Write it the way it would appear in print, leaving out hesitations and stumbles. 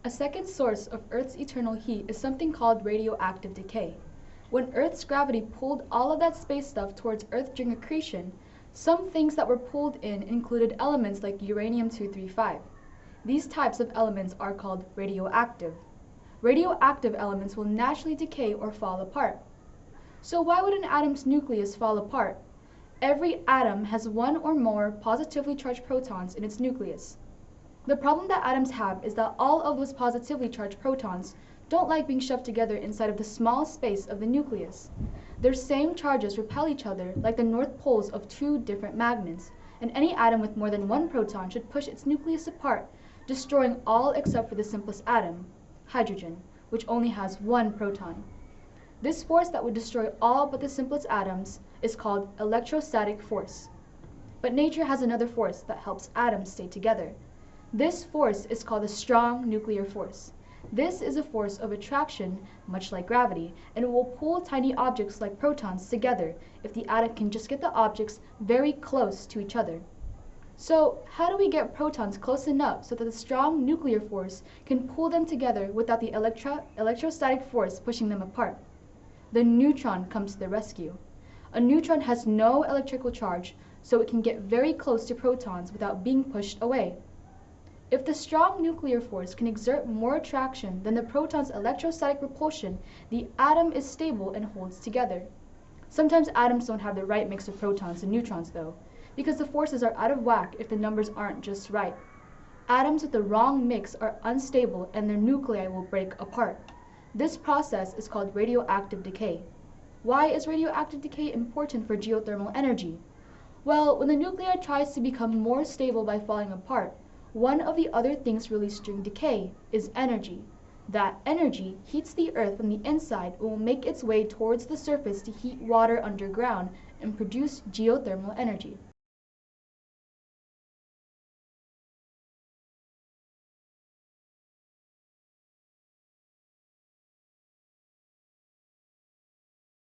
A second source of Earth's eternal heat is something called radioactive decay. When Earth's gravity pulled all of that space stuff towards Earth during accretion, some things that were pulled in included elements like uranium-235. These types of elements are called radioactive. Radioactive elements will naturally decay or fall apart. So why would an atom's nucleus fall apart? Every atom has one or more positively charged protons in its nucleus. The problem that atoms have is that all of those positively charged protons don't like being shoved together inside of the small space of the nucleus. Their same charges repel each other like the north poles of two different magnets, and any atom with more than one proton should push its nucleus apart, destroying all except for the simplest atom, hydrogen, which only has one proton. This force that would destroy all but the simplest atoms is called electrostatic force. But nature has another force that helps atoms stay together. This force is called the strong nuclear force. This is a force of attraction, much like gravity, and it will pull tiny objects like protons together if the atom can just get the objects very close to each other. So, how do we get protons close enough so that the strong nuclear force can pull them together without the electrostatic force pushing them apart? The neutron comes to the rescue. A neutron has no electrical charge, so it can get very close to protons without being pushed away. If the strong nuclear force can exert more attraction than the proton's electrostatic repulsion, the atom is stable and holds together. Sometimes atoms don't have the right mix of protons and neutrons though, because the forces are out of whack if the numbers aren't just right. Atoms with the wrong mix are unstable and their nuclei will break apart. This process is called radioactive decay. Why is radioactive decay important for geothermal energy? Well, when the nuclei tries to become more stable by falling apart, one of the other things released during decay is energy. That energy heats the earth from the inside and will make its way towards the surface to heat water underground and produce geothermal energy.